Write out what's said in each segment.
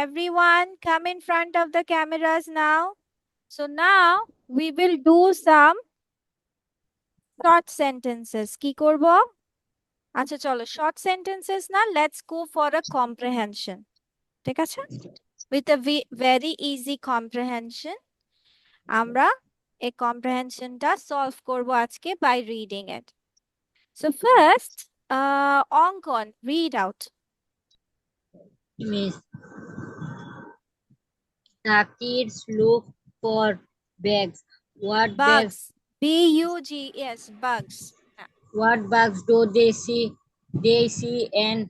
everyone come in front of the cameras now. So now we will do some short sentences. কি করব? আচ্ছা চলো short sentences না, let's go for a comprehension. ঠিক আছে? With a very easy comprehension আমরা এই comprehensionটা solve করব আজকে by reading it. So first, অঙ্কন, read out. Miss, the kids look for bags. What bags? Bugs. B-U-G-S, bugs. What bugs do they see? They see and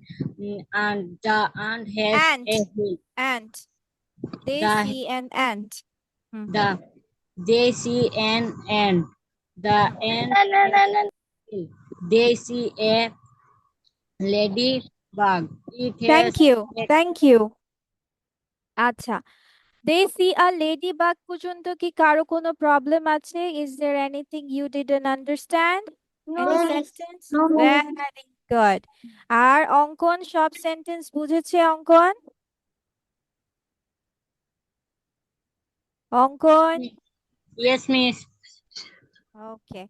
the ant has Ant. a hill. Ant. They The- see an ant. They see an ant. The ant. They see a ladybug. It has Thank you. Thank you. আচ্ছা, they see a ladybug পর্যন্ত কি কারো কোনো problem আছে? Is there anything you didn't understand? Any sentence? Very good. আর অঙ্কন সব sentence বুঝেছে অঙ্কন? অঙ্কন? Yes, miss. Okay.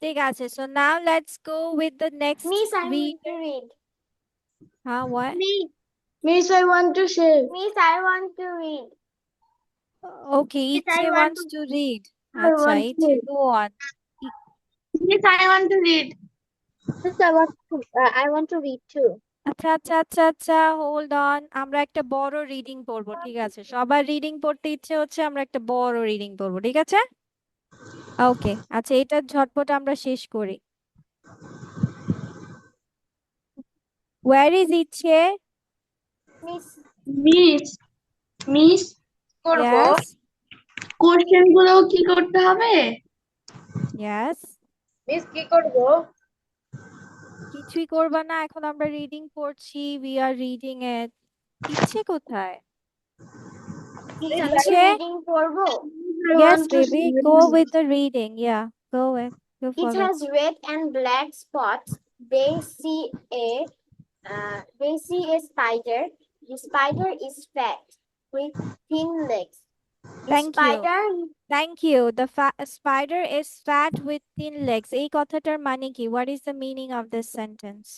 ঠিক আছে. So now let's go with the next Miss, I want read. to read. Huh, what? Miss, I want to say. Miss, I want to read. Okay, Miss, I Iche want wants to read. I আচ্ছা, want Iche, to- go on. Miss, I want to read. Miss, I want to read too. আচ্ছা আচ্ছা আচ্ছা আচ্ছা, hold on, আমরা একটা বড় reading পড়বো, ঠিক আছে? সবার রিডিং পড়তে ইচ্ছে হচ্ছে, আমরা একটা বড় রিডিং পড়বো, ঠিক আছে? ওকে, আচ্ছা এটা ঝটপট আমরা শেষ করি। ওয়্যার ইজ ইচ্ছে? মিস করবো ইয়েস কোশ্চেন গুলো কি করতে হবে? ইয়েস, মিস কি করবো? কিছুই করবা না, এখন আমরা রিডিং পড়ছি, উই আর রিডিং ইট। ইচ্ছে কোথায়? ইচ্ছে? রিডিং করবো? Yes, baby, go with the reading. Yeah, go with. Go It for it. has red and black spots. They see a spider. The spider is fat with thin legs. The Thank you. spider Thank you. The spider is fat with thin legs. এই কথাটার মানে কি? What is the meaning of this sentence?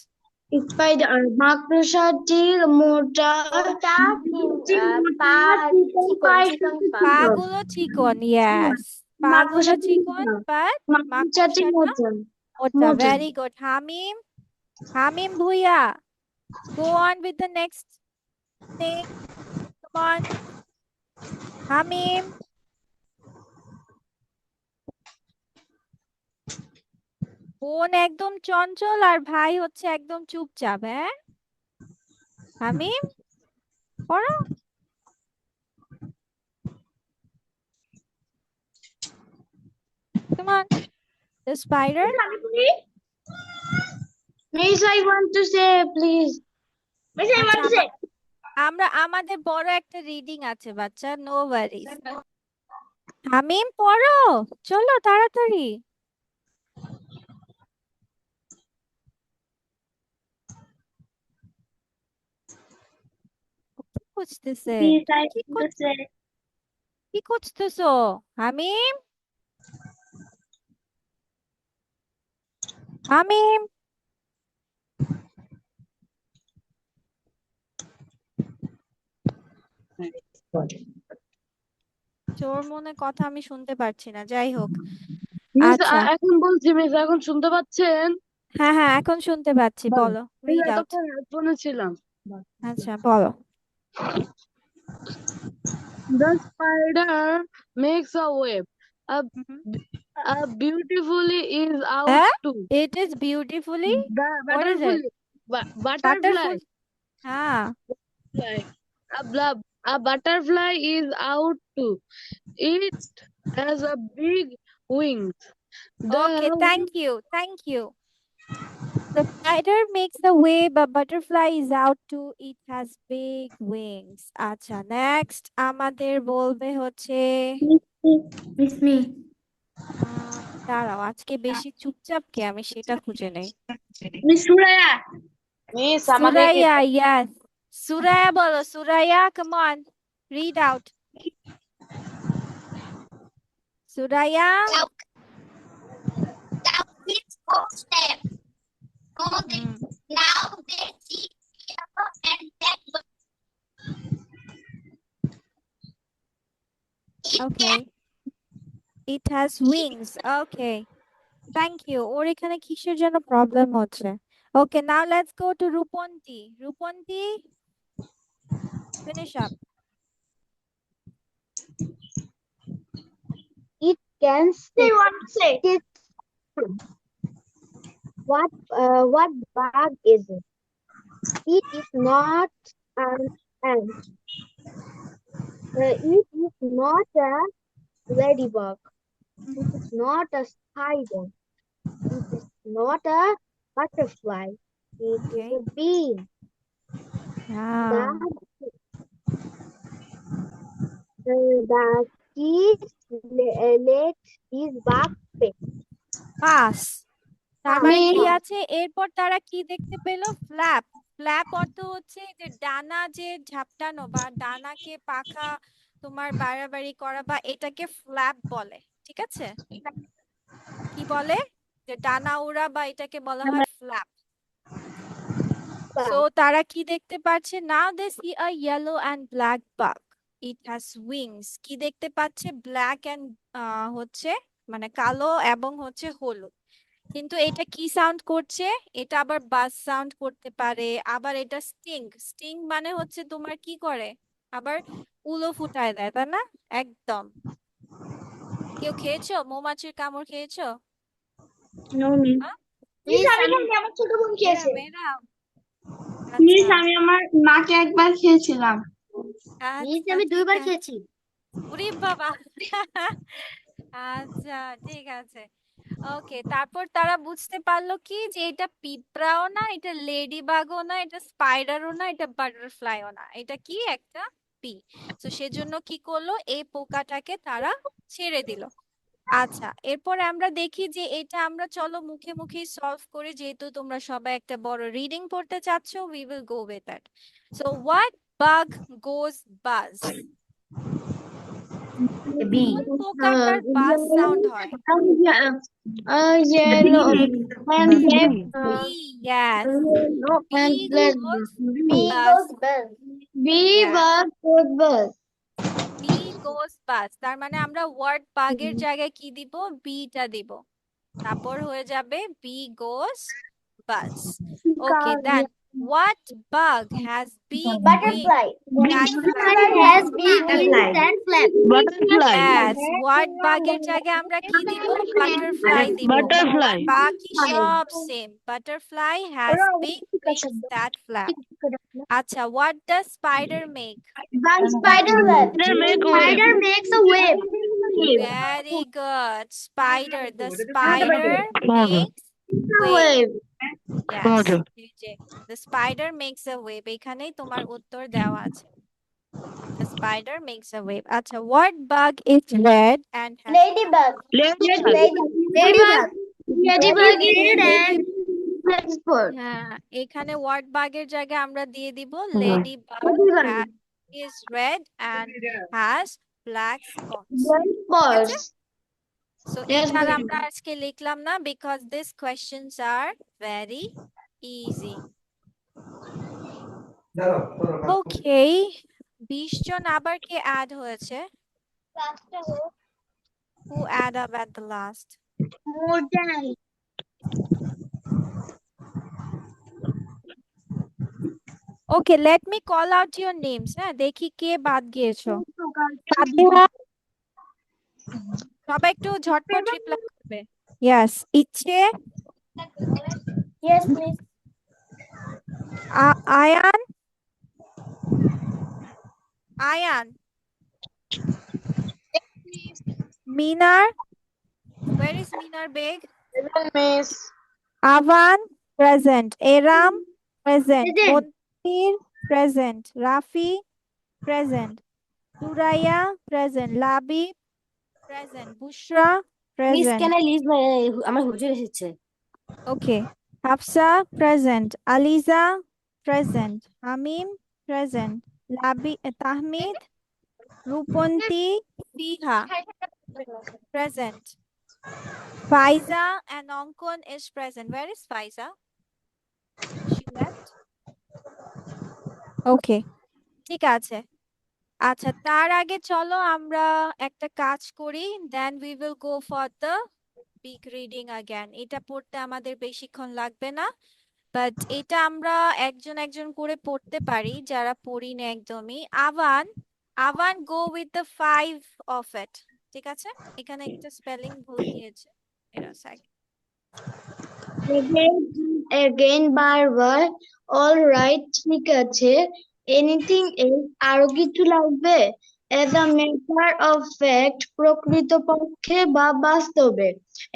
spider মাকড়সাটি মোটা পাগুলো চিকন, yes. পাগুলো চিকন, but মাকড়সাটি মাকড়সাটা মোটা. Very good. Hamim Bhuya, go on with the next thing. Come on. Hamim. বোন একদম চঞ্চল আর ভাই হচ্ছে একদম চুপচাপ, হ্যাঁ? হামিম, পড়ো। Come on. The spider. Miss, I want to say, please. Miss, I want to say. আমরা আমাদের বড় একটা রিডিং আছে বাচ্চা, নো ওয়ারিজ। হামিম পড়ো, চলো তাড়াতাড়ি। কি খুঁজতেছে? Miss, I কি want to say. কি খুঁজতেছো হামিম? হামিম, তোর মনে কথা আমি শুনতে পারছি না, যাই হোক। আচ্ছা, এখন বলছি মিস, এখন শুনতে পাচ্ছেন? হ্যাঁ হ্যাঁ এখন শুনতে পাচ্ছি, বলো, রিড আউট। এতক্ষণ হেডফোনে ছিলাম। আচ্ছা বলো। The spider makes a web. A beautifully is out হ্যাঁ? to. It is beautifully. The What is it? butterfly. হ্যাঁ। A butterfly is out to. It has a big wings. Okay, thank you. Thank you. The spider makes a web, a butterfly is out to, it has big wings. আচ্ছা, next আমাদের বলবে হচ্ছে Miss me. দাঁড়াও, আজকে বেশি চুপচাপ কে, আমি সেটা খুঁজে নেই। Miss Suraya. Miss Suraya, yes. Suraya bolo. Suraya, come on. Read out. Suraya. It's four step. Hmm. Now they see yellow and that Okay. It has wings. Okay. Thank you. ওর এখানে কিসের জন্য প্রবলেম হচ্ছে? Okay, now let's go to Ruponti. Ruponti, finish up. It can Say sit. one say. What bug is it? It is not an ant. It is not a ladybug. It is not a spider. It is not a butterfly. It is Okay. a bee. Wow. The kids let this bug fit. Pass. তার মানে কি Pass. আছে? এরপর তারা কি দেখতে পেল? Flap. Flap অর্থ হচ্ছে যে ডানা যে ঝাপটানো বা ডানাকে পাখা তোমার বাড়াবাড়ি করা, বা এটাকে ফ্ল্যাপ বলে। ঠিক আছে? কি বলে? যে ডানা ওড়া, বা এটাকে বলা হয় ফ্ল্যাপ। So তারা কি দেখতে পাচ্ছে? Now they see a yellow and black bug. It has wings. কি দেখতে পাচ্ছে? Black and হচ্ছে মানে কালো এবং হচ্ছে হলুদ। কিন্তু এটা কি সাউন্ড করছে? এটা আবার বাজ সাউন্ড করতে পারে, আবার এটা স্টিং। স্টিং মানে হচ্ছে তোমার কি করে? আবার উলো ফুটায় দেয়, তাই না? একদম। কেউ খেয়েছো? মৌমাছির কামড় খেয়েছো? No, miss. হ্যাঁ? Miss, আমি খাইনি, আমার ছোট বোন খেয়েছে। এরা মেয়েরা? মিস, আচ্ছা আমি আমার মাকে একবার খেয়েছিলাম। মিস আচ্ছা, আমি ঠিক দুইবার আছে। খেয়েছি। ওরে বাবা। আচ্ছা, ঠিক আছে। ওকে, তারপর তারা বুঝতে পারলো কি যে এটা পিঁপড়াও না, এটা লেডি বাগও না, এটা স্পাইডারও না, এটা বাটারফ্লাইও না, এটা কি একটা পি। তো সেজন্য কি করলো? এই পোকাটাকে তারা ছেড়ে দিল। আচ্ছা, এরপর আমরা দেখি যে এটা আমরা চলো মুখে মুখে সলভ করে, যেহেতু তোমরা সবাই একটা বড় রিডিং পড়তে চাচ্ছ, we will go with that. So what bug goes buzz? কোন পোকাটার বাজ সাউন্ড হয়? Yellow and black. Bee, yes. And Bee black. goes Bee buzz. Bee Yes. bug goes buzz. Bee goes buzz. তার মানে আমরা word বাগের জায়গায় কি দিব? বিটা দিব। তারপর হয়ে যাবে bee goes buzz. Okay, then what bug has big wings that flap? has big wings that flap. Butterfly. Yes, what bugের জায়গায় আমরা কি দিব? বাটারফ্লাই দিব। Butterfly. বাকি সব same. Butterfly has big wings that flap. আচ্ছা, what does spider make? Spider web. They make web. Spider makes a web. Very good. Spider. The spider makes web. Web. Yes. এই যে, the spider makes a web. এখানেই তোমার উত্তর দেওয়া আছে। The spider makes a web. আচ্ছা, what bug is red and has Ladybug. Ladybug. Ladybug red and black spot. হ্যাঁ, এখানে what bug এর জায়গায় আমরা দিয়ে দিব Ladybug. ladybug is red and has black spots. Black spots. So Yes, এটা আর ma'am. আমরা আজকে লিখলাম না, because these questions are very easy. Okay, 20 জন আবার কে add হয়েছে? Who add up at the last? More than. Okay, let me call out your names. হ্যাঁ, দেখি কে বাদ গিয়েছো। সাদিয়া, সবাই একটু ঝটপট রিপ্লাই করবে। Yes, ইচ্ছে, Yes, miss. Ayaan, Ayaan, Minar, where is Minar Beg? Miss. Avan, present. Eram, present. Present. Montir, present. Rafi, present. Suraya, present. Labi, present. Bushra, present. I leave আমার হুজুর এসেছে? Okay. Hafsa, present. Aliza, present. Hamim, present. Tahmid, Ruponti, Fiha, present. Faiza and Onkon is present. Where is Faiza? She left? Okay, ঠিক আছে। আচ্ছা, তার আগে চলো আমরা একটা কাজ করি, then we will go for the big reading again. এটা পড়তে আমাদের বেশিক্ষণ লাগবে না, বাট এটা আমরা একজন একজন করে পড়তে পারি যারা পড়ি না একদমই। আভান, আভান go with the 5 of it. ঠিক আছে, এখানে একটা স্পেলিং ভুল দিয়েছে, এটা second. Again, again বারবার all right ঠিক আছে anything else আরো কিছু লাগবে as a matter of fact প্রকৃতপক্ষে বা বাস্তবে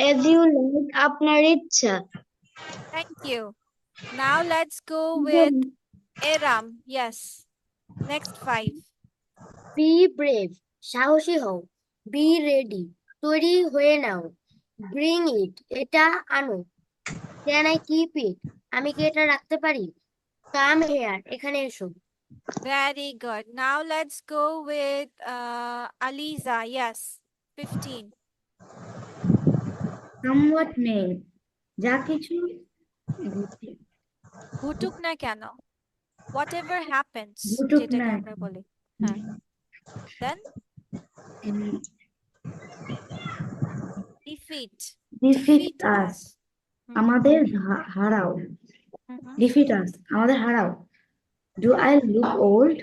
as you like আপনার ইচ্ছা Thank you. Now let's go with Eram. Yes, next 5. be brave সাহসী হও be ready তৈরি হয়ে নাও bring it এটা আনো can I keep it আমি কি এটা রাখতে পারি come here এখানে এসো Very good. Now let's go with Aliza. Yes, 15. somewhat নেই যা কিছু ঘুটুক না কেন? Whatever happens, ঘুটুক যেটাকে না আমরা বলি। হ্যাঁ। Then defeat. defeat us us. আমাদের হারাও Mhm. defeat us আমাদের হারাও do I look old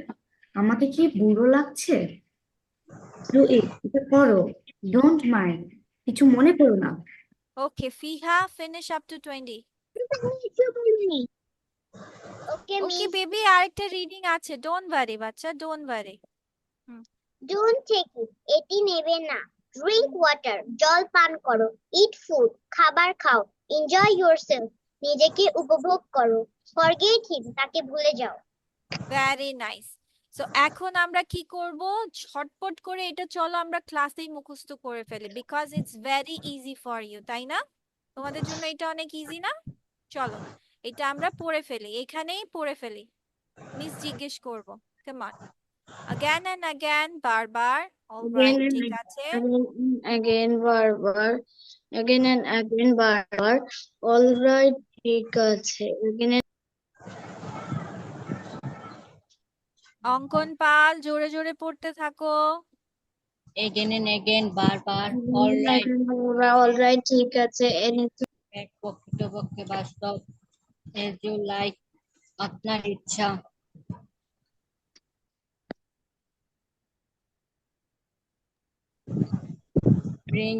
আমাকে কি বুড়ো লাগছে do it এটা করো don't mind কিছু মনে করো না Okay, Fiha, finish up to 20. Okay, Okay, miss. baby, আরেকটা রিডিং আছে। Don't worry, বাচ্চা, don't worry. Don't take it. এটি নেবে না। Drink water. জল পান করো। Eat food. খাবার খাও। Enjoy yourself. নিজেকে উপভোগ করো। Forget him. তাকে ভুলে যাও। Very nice. সো এখন আমরা কি করব, ঝটপট করে এটা চলো আমরা ক্লাসেই মুখস্থ করে ফেলি, because it's very easy for you, তাই না? তোমাদের জন্য এটা অনেক ইজি না? চলো এটা আমরা পড়ে ফেলি, এখানেই পড়ে ফেলি, মিস জিজ্ঞেস করব। Come on, again and again, বারবার। অলরাইট, ঠিক আছে। again বারবার again and again বারবার all right ঠিক আছে again and অঙ্কন পাল, জোরে জোরে পড়তে থাকো। বারবার all right all right ঠিক আছে anything এক প্রকৃতপক্ষে বাস্তব as you like আপনার ইচ্ছা bring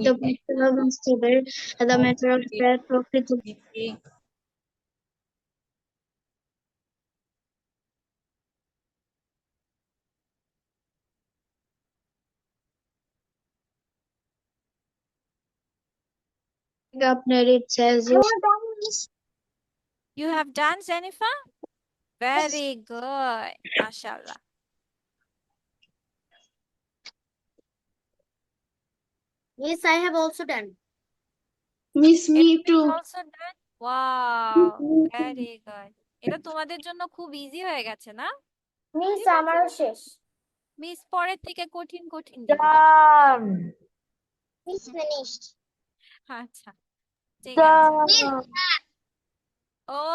the disturbance to the as a matter of fact প্রকৃতি আপনার ইচ্ছা as you You have done, Zenifa? Very good, mashallah. yes I have also done miss me Everybody too also done? Wow, very good. এটা তোমাদের জন্য খুব easy হয়ে গেছে না? মিস আমারও শেষ মিস পরের থেকে কঠিন কঠিন দিবে। Miss finished. আচ্ছা, ঠিক আছে।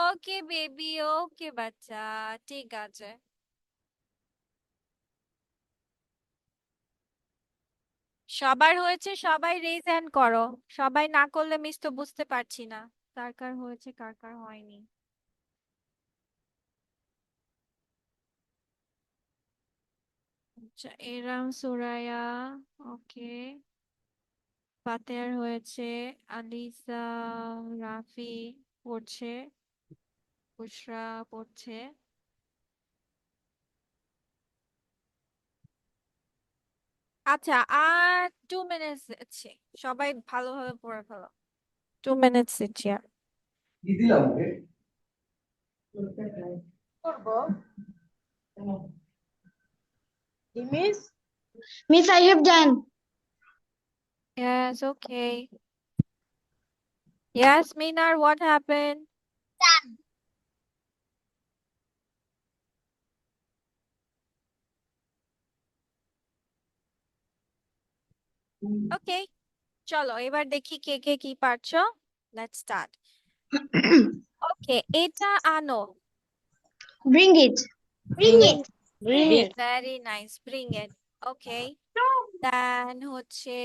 ওকে বেবি, ওকে বাচ্চা, ঠিক আছে। সবার হয়েছে, সবাই রেজ হ্যান্ড করো। সবাই না করলে মিস তো বুঝতে পারছি না কার কার হয়েছে কার কার হয়নি। আচ্ছা, এরাম, সুরায়া, ওকে, ফাতেহার হয়েছে, আলিসা, রাফি পড়ছে, বুশরা পড়ছে। আচ্ছা, আর 2 মিনিটস দিচ্ছি, সবাই ভালোভাবে পড়ে ফেলো। 2 মিনিটস দিচ্ছি আর। miss I have done Yes, okay. Yes, Minar, what happened? ওকে, চলো এবার দেখি কে কে কি পারছো। Let's start. ওকে, এটা আনো। Bring it. Bring it. Bring it. Very nice, bring it. Okay, then হচ্ছে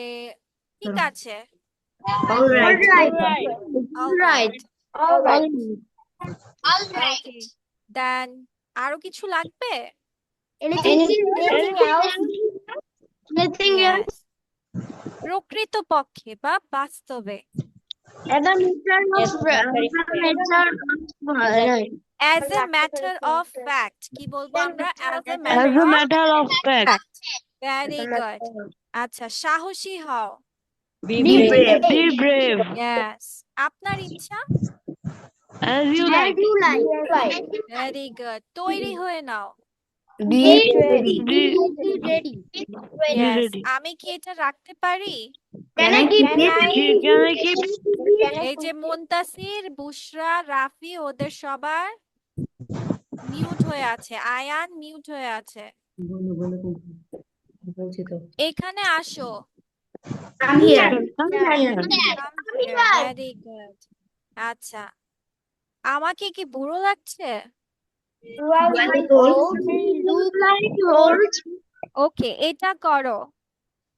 ঠিক আছে। All right. Alright. Alright. All right. All right. Okay, then আরো কিছু লাগবে? Anything else? Anything else? Yes. প্রকৃতপক্ষে বা বাস্তবে, As a matter of right. As a matter of fact, কি বলবো আমরা? As a As matter a of matter of fact. Fact. Very good. আচ্ছা, সাহসী হও। Be brave. Be brave. Yes. আপনার ইচ্ছা। As you like. Right. Very good. তৈরি হয়ে নাও। Be ready. Be Ready. Yes. ready. আমি কি এটা রাখতে পারি? Can I keep Can I keep এই যে মুনতাসির, বুশরা, রাফি, ওদের সবার মিউট হয়ে আছে। আয়ান মিউট হয়ে আছে। এখানে আসো। I'm here. Very good. আচ্ছা, আমাকে কি বুড়ো লাগছে? Look like old. ওকে, এটা করো।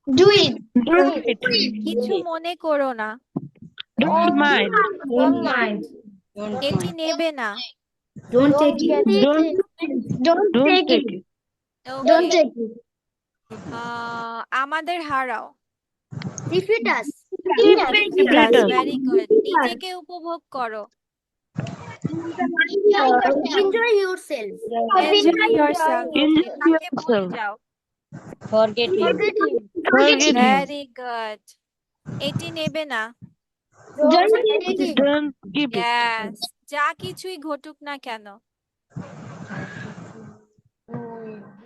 Do it. do it? কিছু মনে করো না। Don't mind. Don't mind. এটি নেবে না। Don't take it. Don't Don't take take it. it. Don't okay, take it. আমাদের হারাও। Defeat us. Defeat us. Very good. নিজেকে উপভোগ করো। Enjoy yourself. Enjoy yourself. Enjoy তাকে ভুলে yourself. যাও। Forget him. Very good. এটি নেবে না। Don't take it. Don't keep it. Yes. যা কিছুই ঘটুক না কেন।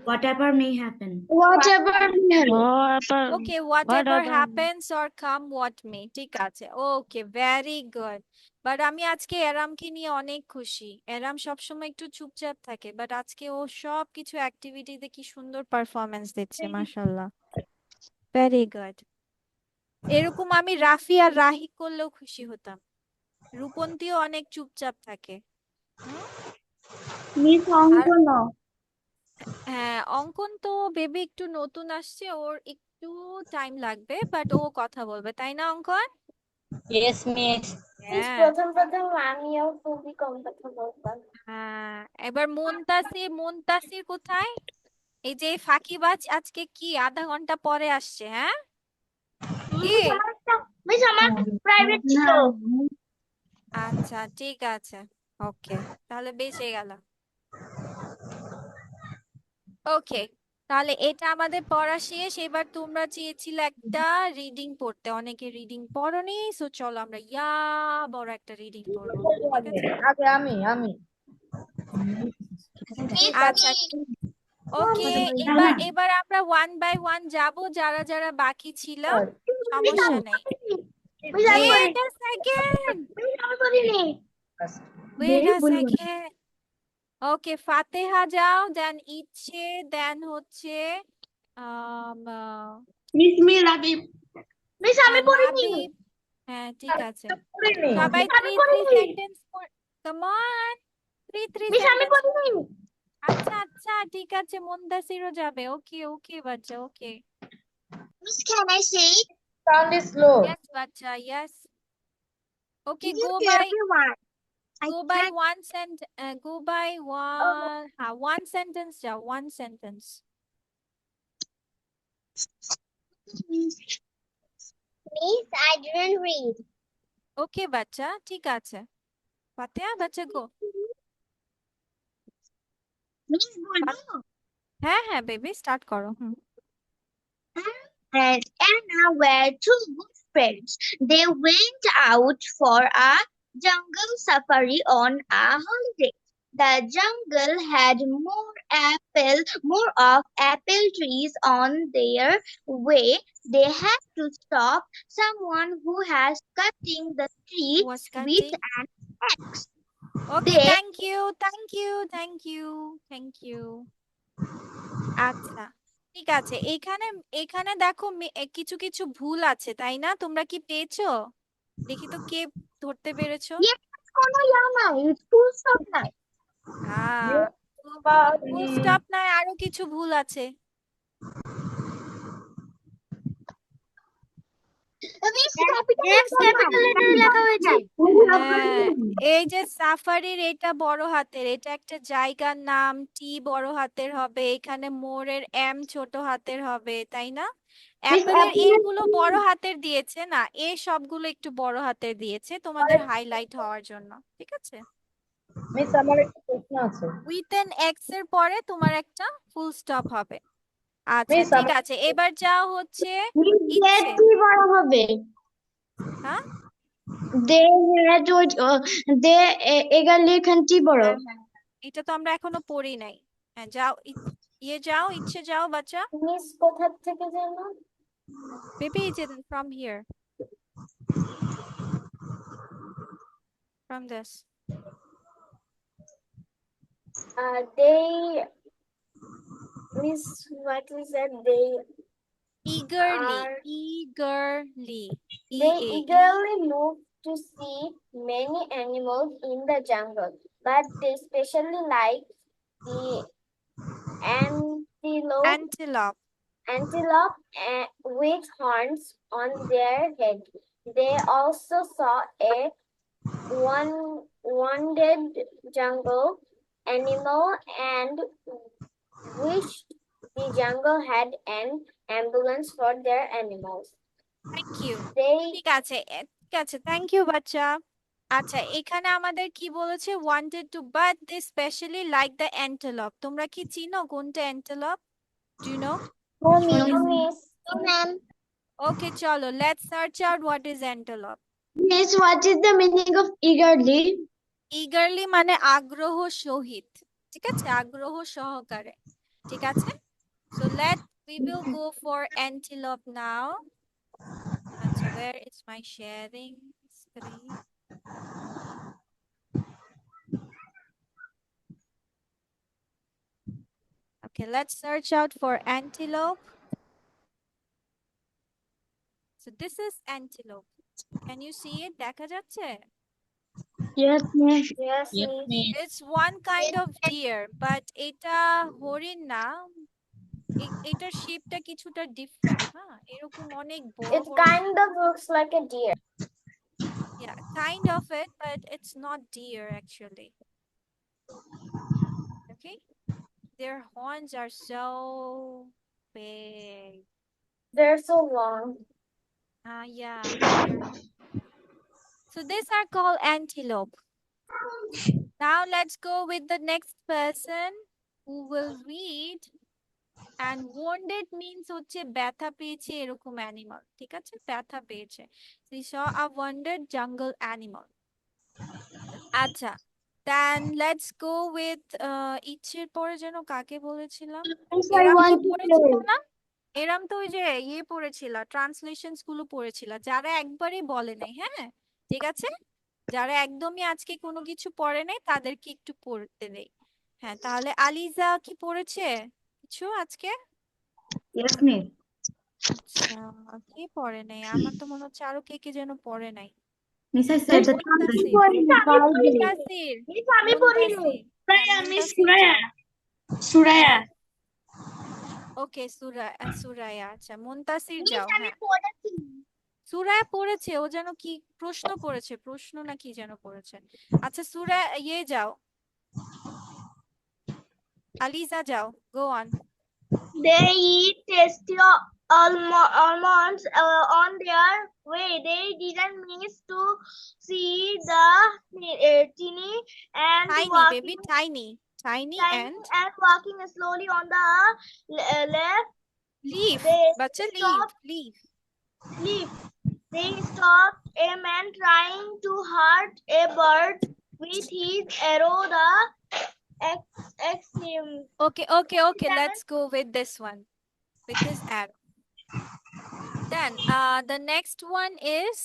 Whatever may happen. Whatever may happen. Okay, whatever Whatever. happens or come what may, ঠিক আছে। ওকে, ভেরি গুড। বাট আমি আজকে এরামকে নিয়ে অনেক খুশি। এরাম সবসময় একটু চুপচাপ থাকে, বাট আজকে ও সব কিছু অ্যাক্টিভিটিতে কি সুন্দর পারফরমেন্স দিচ্ছে, মাশাআল্লাহ। Very good. এরকম আমি রাফি আর রাহি করলেও খুশি হতাম। রূপন্তীও অনেক চুপচাপ থাকে। হুম? Miss Ankono. হ্যাঁ, অঙ্কন তো বেবি একটু নতুন আসছে, ওর একটু টাইম লাগবে, বাট ও কথা বলবে, তাই না অঙ্কন? Yes, miss. হ্যাঁ। প্রথম আমিও খুবই কম কথা বলতাম। হ্যাঁ, এবার মুনতাসির কোথায়? এই যে ফাঁকিবাজ আজকে কি আধা ঘন্টা পরে আসছে? হ্যাঁ, কি? মিস আমার প্রাইভেট ছিল। আচ্ছা, ঠিক আছে। ওকে, তাহলে বেঁচে গেল। ওকে, তাহলে এটা আমাদের পড়া শেষ। এবার তোমরা চেয়েছিলে একটা রিডিং পড়তে, অনেকে রিডিং পড়োনি, সো চলো আমরা বড় একটা রিডিং পড়বো, ঠিক আছে? আমি আচ্ছা, ওকে, এবার আমরা ওয়ান বাই ওয়ান যাব, যারা যারা বাকি ছিল। সমস্যা নেই। Wait a second. Wait a second. ওকে, ফাতেহা যাও, দেন ইচ্ছে, দেন হচ্ছে মিস মি রাবিব। মিস আমি পড়িনি। লাবিব। হ্যাঁ, ঠিক আছে। পড়িনি। সবাই 3 সেন্টেন্স কাম অন, 3 মিস আমি সেন্টেন্স। পড়িনি। আচ্ছা আচ্ছা, ঠিক আছে, মুনতাসিরও যাবে। ওকে ওকে বাচ্চা, ওকে। Miss, can I say it? Sound is slow. Yes বাচ্চা, yes. Okay, Yes, go by everyone. I can't- one one sentence যাও, one sentence. Miss, I didn't read. Okay বাচ্চা, ঠিক আছে। ফাতেহা বাচ্চা গো। Miss, বলবো? হ্যাঁ হ্যাঁ বেবি, স্টার্ট করো। And Anna were two good friends. They went out for a jungle safari on a holiday. The jungle had more of apple trees on their way. They had to stop someone who was cutting the tree Was with cutting. an axe. Okay, They- thank you. আচ্ছা, ঠিক আছে, এখানে এখানে দেখো কিছু কিছু ভুল আছে, তাই না? তোমরা কি পেয়েছো? দেখি তো কে ধরতে পেরেছো। Yes, কোনো ইয়া নাই, ফুল স্টপ নাই। হ্যাঁ, ফুল স্টপ নাই, আরো কিছু ভুল আছে। ক্যাপিটাল লেটারে লেখা হয়েছে। হ্যাঁ, এই যে সাফারির এটা বড় হাতের, এটা একটা জায়গার নাম, টি বড় হাতের হবে, এখানে মোরের এম ছোট হাতের হবে, তাই না? অ্যাপেলের এইগুলো বড় হাতের দিয়েছে না, এই সবগুলো একটু বড় হাতের দিয়েছে তোমাদের হাইলাইট হওয়ার জন্য, ঠিক আছে? মিস আমার একটা প্রশ্ন আছে। উইথ এন এক্স এর পরে তোমার একটা ফুল স্টপ হবে। আচ্ছা মিস ঠিক আমার আছে, এবার যা হচ্ছে দে ইচ্ছে। কি বড় হবে? হ্যাঁ দে হ্যাড দে এগালি এখান টি বড়। হ্যাঁ হ্যাঁ, এটা তো আমরা এখনো পড়ি নাই। হ্যাঁ যাও, যাও, ইচ্ছে যাও বাচ্চা। মিস কোথা থেকে যেন? Maybe it's from here, from this. They miss what is that? They Eagerly, are eagerly, they E-A-E. eagerly move to see many animals in the jungle, but they especially like the Antelope. antelope with horns on their head. They also saw a wounded jungle animal and wished the jungle had an ambulance for their animals. Thank you. They ঠিক আছে, ঠিক আছে, thank you বাচ্চা। আচ্ছা, এখানে আমাদের কি বলেছে? wanted to, but they specially like the antelope. তোমরা কি চিনো কোনটা antelope? Do you know? What is it? miss ma'am Okay, চলো, let's search out what is antelope. miss what is the meaning of eagerly? Eagerly মানে আগ্রহ সহিত, ঠিক আছে? আগ্রহ সহকারে, ঠিক আছে? So we will go for antelope now. আচ্ছা, where is my sharing screen? Okay, let's search out for antelope. So this is antelope. Can you see it? দেখা যাচ্ছে? Yes miss. Yes Yes, miss. It's one kind of deer, but এটা হরিণ না। এটার শেপটা কিছুটা different, হ্যাঁ, এরকম অনেক বড় It বড়। kind of looks like a deer. Yeah, kind of it, but it's not deer actually. Okay, their horns are so big. They're so long. Yeah. So these are called antelope. Now let's go with the next person who will read. And wounded means হচ্ছে ব্যথা পেয়েছে এরকম animal, ঠিক আছে? ব্যথা পেয়েছে। She saw a wounded jungle animal. আচ্ছা, then let's go with ইচ্ছের পরে যেন কাকে বলেছিলাম? Miss, I এরাম তো want to পড়েছিল play. না? এরাম তো ওই যে পড়েছিল, ট্রান্সলেশনস গুলো পড়েছিল, যারা একবারই বলে নাই, হ্যাঁ ঠিক আছে? যারা একদমই আজকে কোনো কিছু পড়ে নাই তাদেরকে একটু পড়তে দেই। হ্যাঁ, তাহলে আলিজা কি পড়েছে কিছু আজকে? Yes, miss. আচ্ছা, কে পড়ে নাই? আমার তো মনে হচ্ছে আরো কে কে যেন পড়ে নাই। Miss, I said the Muntasir, Muntasir, আমি পড়িনি। মুনতাসির। হ্যাঁ, মিস মুনতাসির যাও। সুরায়া। ওকে, সুরায়া, আচ্ছা মুনতাসির মিস যাও। আমি হ্যাঁ, পড়েছি সুরায়া পড়েছে, ও যেন কি প্রশ্ন পড়েছে, প্রশ্ন না কি যেন পড়েছে। আচ্ছা সুরায়া যাও, আলিজা যাও, go on. They eat tasty almonds on their way. They didn't miss to see the teeny and Tiny baby, tiny tiny and and walking slowly on the left leaf, They বাচ্চা stop- leaf. leaf. They stopped a man trying to hurt a bird with his arrow. The Okay, let's go with this one, with this arrow. Then the next one is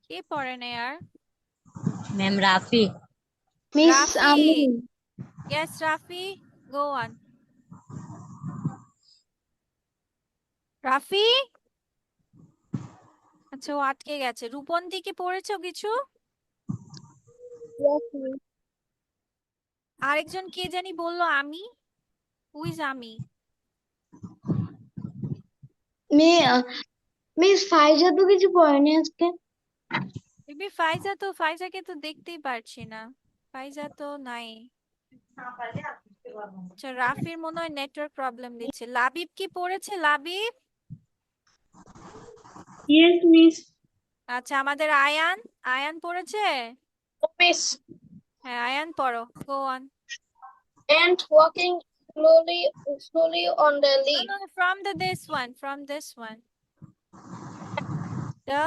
কে পড়ে না আর? Ma'am Rafi. Miss Rafi. Yes, Rafi, go on. Rafi, আচ্ছা ও আটকে গেছে। রূপন্তী কি পড়েছো কিছু? আরেকজন কে জানি বললো আমি। হুইজ আমি? মিস ফাইজা তো কিছু পড়েনি আজকে। মেবি ফাইজাকে তো দেখতেই পারছি না। ফাইজা তো নাই। আচ্ছা রাফির মনে হয় নেটওয়ার্ক প্রবলেম দিচ্ছে। লাবিব কি পড়েছে? লাবিব? Yes, miss. আচ্ছা আমাদের আয়ান, আয়ান পড়েছে? Miss, হ্যাঁ আয়ান পড়ো, go on. ant walking slowly on the No, leaf. no, from this one. The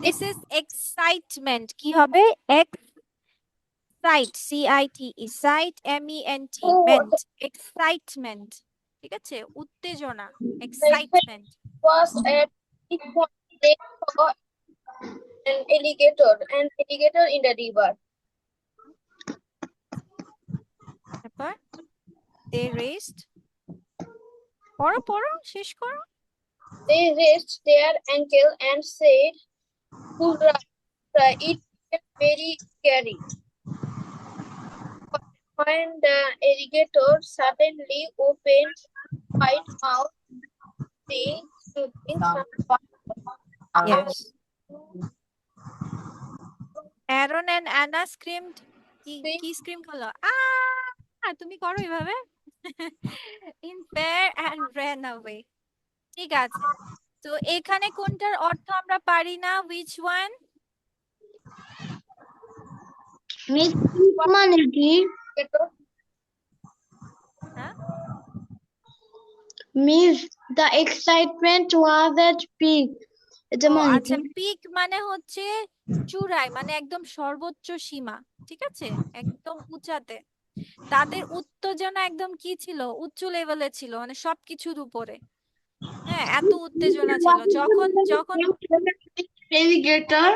this is excitement. কি হবে? Excite, C-I-T-E, sight, M-E-N-T, ment, excitement. ঠিক আছে? উত্তেজনা, excitement. Was at this point they saw an alligator in the river. তারপর they raced. পড়ো, শেষ করো। They raised their ankle and said, "Hurrah! It is very scary." When the alligator suddenly opened wide mouth, saying to drink some water. Yes. Aaron and Anna screamed. কি scream করলো? তুমি করো এভাবে। In fear and ran away. ঠিক আছে। তো এখানে কোনটার অর্থ আমরা পারি না? Which one? মিস মানে কি? হ্যাঁ? Miss the excitement was at peak. এটা ও মানে আচ্ছা, কি? পিক মানে হচ্ছে চূড়ায়, মানে একদম সর্বোচ্চ সীমা। ঠিক আছে, একদম উঁচাতে। তাদের উত্তেজনা একদম কি ছিল? উচ্চ লেভেলে ছিল, মানে সবকিছুর উপরে। হ্যাঁ, এত উত্তেজনা ছিল যখন যখন alligator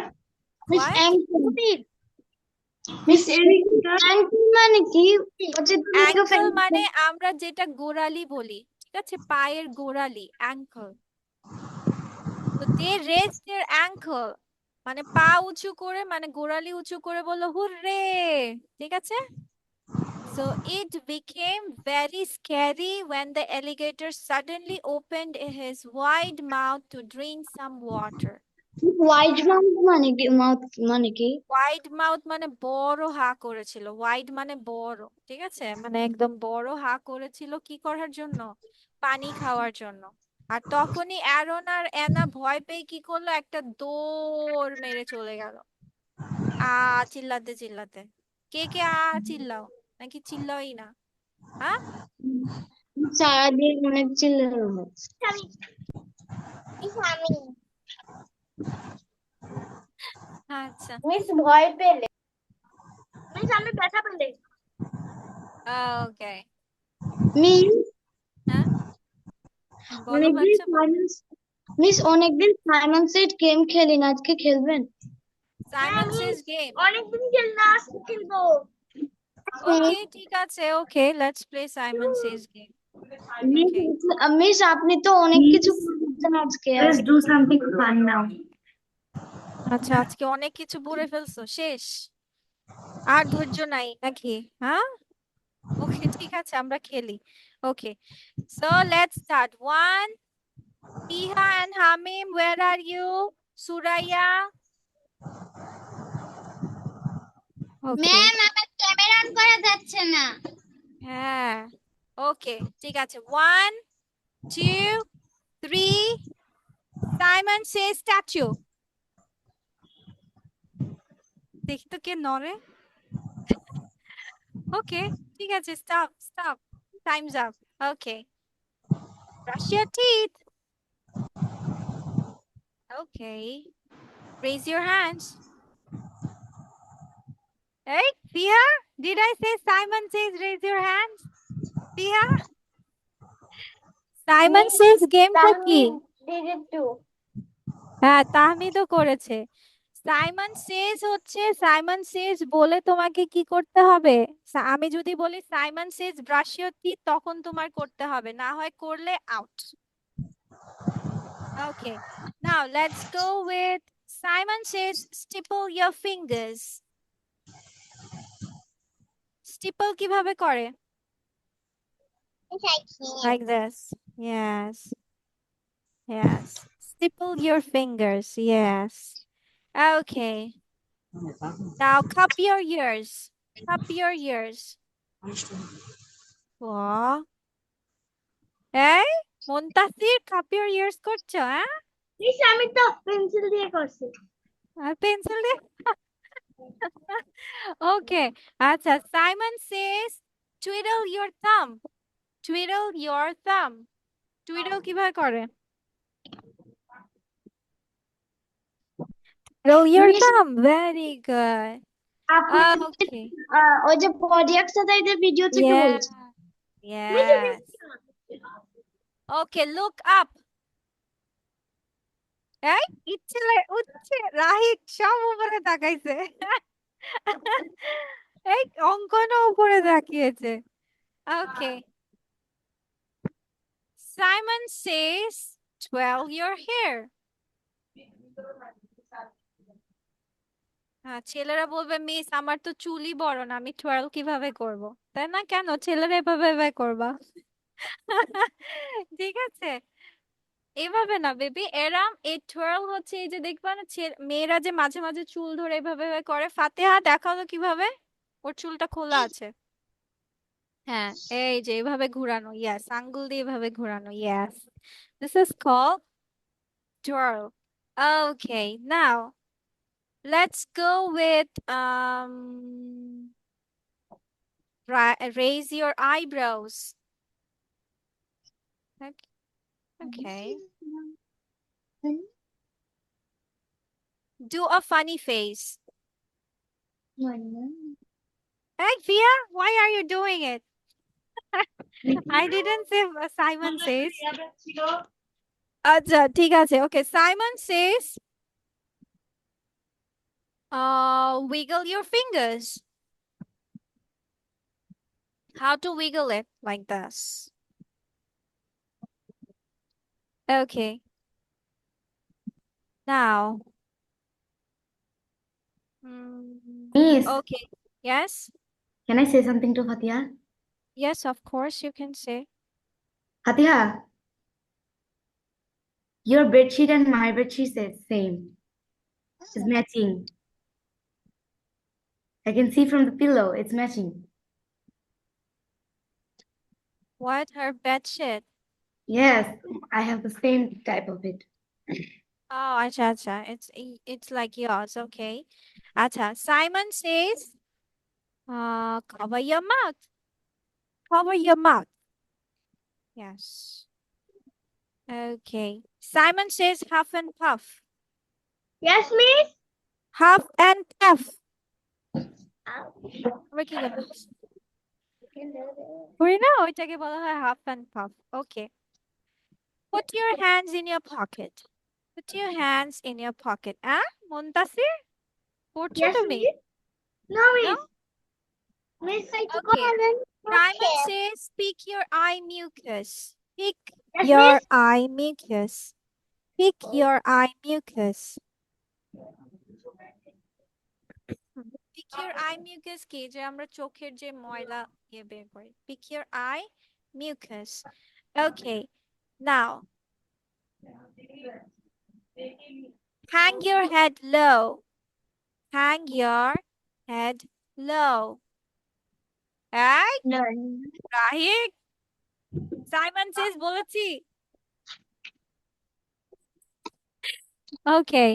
miss What? Ankle. Miss alligator ankle মানে কি? অ্যাঙ্কল মানে আমরা যেটা গোড়ালি বলি, ঠিক আছে, পায়ের গোড়ালি, অ্যাঙ্কল। তো দে রেস্ট দেয়ার অ্যাঙ্কল মানে পা উঁচু করে, মানে গোড়ালি উঁচু করে বললো হুররে। ঠিক আছে। So it became very scary when the alligator suddenly opened his wide mouth to drink some water. Wide mouth মানে কি? মাউথ মানে কি? ওয়াইড মাউথ মানে বড় হা করেছিল। ওয়াইড মানে বড়, ঠিক আছে, মানে একদম বড় হা করেছিল কি করার জন্য? পানি খাওয়ার জন্য। আর তখনই অ্যারন আর অ্যানা ভয় পেয়ে কি করলো? একটা দৌড় মেরে চলে গেল। চিল্লাতে চিল্লাতে। কে কে চিল্লাও, নাকি চিল্লাওই না? হ্যাঁ, সারাদিন অনেক চিল্লানো হয়। আচ্ছা মিস ভয় পেলে। মিস আমি ব্যথা পেলে। ওকে। মিস হ্যাঁ বলো অনেকদিন বাচ্চা। মিস অনেকদিন সাইমন সেড গেম খেলি না, আজকে খেলবেন? সাইমন সেজ গেম। অনেকদিন খেলনা, আজকে খেলবো। ওকে ঠিক আছে, okay let's play Simon Sage game. Miss আপনি তো অনেক কিছু করছেন আজকে। Let's do something fun now. আচ্ছা আজকে অনেক কিছু পড়ে ফেলছো, শেষ আর ধৈর্য নাই নাকি? হ্যাঁ ওকে ঠিক আছে, আমরা খেলি। Okay so let's start. 1 Fiha and Hamim, where are you? Suraya? Okay. Ma'am আমার ক্যামেরা অন করা যাচ্ছে না। হ্যাঁ ওকে ঠিক আছে। 1 2 3 Simon says statue. দেখি তো কে নড়ে। ওকে ঠিক আছে, stop time's up. Okay, brush your teeth. Okay, raise your hands. Hey Fiha, did I say Simon says raise your hands? Fiha, Simon says game টা কি? Did it too. হ্যাঁ তাহমিদও করেছে। Simon সেজ হচ্ছে সাইমন সেজ বলে তোমাকে কি করতে হবে? আমি যদি বলি Simon says brush your teeth, তখন তোমার করতে হবে, না হয় করলে out. Okay, now let's go with Simon says steeple your fingers. Steeple কিভাবে করে? Yes, I can. Like this. Yes. Yes. Stipple your fingers. Yes. Okay. Now cup your ears. Cup your ears. Wow. এই Muntasir, cup your ears করছো, হ্যাঁ? Miss আমি তো pencil দিয়ে করছি। আর pencil দিয়ে? Okay. আচ্ছা, Simon says twiddle your thumb. Twiddle your thumb. Twiddle কিভাবে করে? Twiddle your Miss, thumb. Very good. আপনি Okay. ওই যে বডি এক্সারসাইজের ভিডিও থেকে Yeah. বলছি। Yes. Okay, look up. এই উঠছে রাহিত, সব উপরে তাকাইছে। এই অঙ্কনও উপরে তাকিয়েছে। Okay. Simon says, twirl your hair. হ্যাঁ, ছেলেরা বলবে মিস আমার তো চুলই বড় না, আমি twirl কিভাবে করব? তাই না? কেন ছেলেরা এভাবে এভাবে করবা? ঠিক আছে, এভাবে না বেবি, এরাম এই twirl হচ্ছে এই যে দেখবা না মেয়েরা যে মাঝে মাঝে চুল ধরে এভাবে এভাবে করে। ফাতেহা দেখাও তো কিভাবে, ওর চুলটা খোলা আছে। হ্যাঁ, এই যে এভাবে ঘোরানো, ইয়াস, আঙ্গুল দিয়ে এভাবে ঘোরানো, yes, this is called twirl. Okay, now let's go with raise your eyebrows. Okay. Do a funny face. Hey, Fia, why are you doing it? I didn't say Simon says. আচ্ছা, ঠিক আছে। Okay, Simon says, wiggle your fingers. How to wiggle it? Like this. Okay. Now. Miss, Okay. Yes. can I say something to Fatiha? Yes, of course you can say. Fatiha, your bedsheet and my bedsheet is same. It's matching. I can see from the pillow, it's matching. What? Her bed sheet? Yes, I have the same type of it. Oh, acha, acha. It's like yours. Okay. Acha. Simon says, cover your mouth. Cover your mouth. Yes. Okay. Simon says huff and puff. Yes, miss. Huff and puff. আমরা কি করবো? করি না, ওইটাকে বলা হয় half and puff. Okay, put your hands in your pocket. Put your hands in your pocket. Muntasir, পড়ছো Yes, তুমি? miss. No, No? miss. Miss, Okay. Simon says pick your eye mucus. Pick Yes, your miss. eye mucus. Pick your eye mucus. Pick your eye mucus কি? যে আমরা চোখের যে ময়লা বের করি। Pick your eye mucus. Okay. Now, hang your head low. Hang your head low. এই No. Rahik, Simon সেজ বলেছি। ওকে,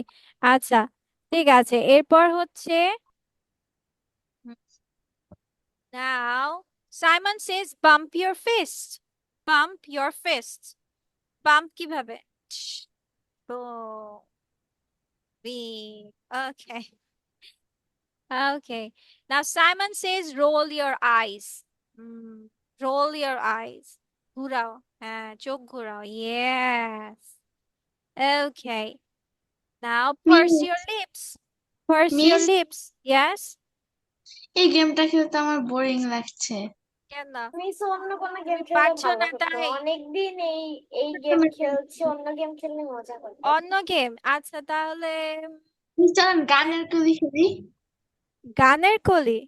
আচ্ছা, ঠিক আছে। এরপর হচ্ছে now Simon says bump your fist. Bump your fist. Bump কিভাবে? Boom. Okay. Okay. Now Simon says roll your eyes. Roll your eyes. ঘুরাও, হ্যাঁ, চোখ ঘুরাও। Yes. Okay. Now purse your lips. Purse your Miss, lips. Yes? এই গেমটা খেলতে আমার boring লাগছে। কেন? Miss অন্য কোনো গেম তুমি খেললে পারছো ভালো না হতো তাই? অনেকদিন এই গেম খেলছি অন্য গেম খেললে মজা করতাম অন্য গেম? আচ্ছা তাহলে মিস চলেন গানের কলি খেলি। গানের কলি?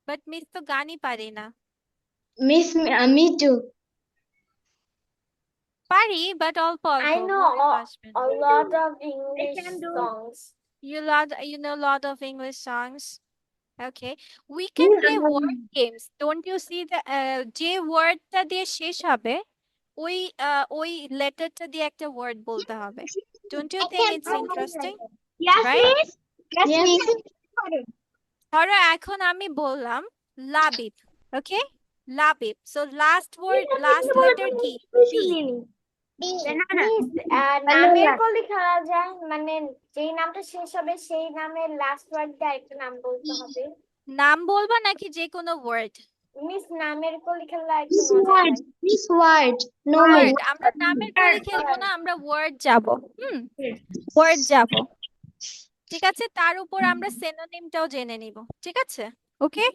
বাট মিস তো গানই পারি না। মিস আমি টু পারি বাট অল্প অল্প, I know মনে তো আসবে না। a lot of English can do. songs. You know a lot of English songs. Okay, we can play word games. Don't you see the যে ওয়ার্ডটা দিয়ে শেষ হবে ওই লেটারটা দিয়ে একটা ওয়ার্ড বলতে হবে। Don't you think it's interesting? Yes, Right? miss. Yes, Yes, miss. ধরো এখন আমি বললাম Labib, okay? Labib. So last word, last letter কি? বি। মিস নামের কলি খেলা যায় মানে যেই নামটা শেষ হবে সেই নামের লাস্ট ওয়ার্ড দিয়ে একটা নাম বলতে হবে নাম বলবা নাকি যে কোনো ওয়ার্ড? মিস নামের কলি খেলা একটু মিস মজা ওয়ার্ড, হয় miss word, no word. Miss. আমরা নামের কলি খেলবো না, আমরা ওয়ার্ড যাব। ওয়ার্ড যাব। ঠিক আছে, তার উপর আমরা সিনোনিমটাও জেনে নিব। ঠিক আছে? ওকে?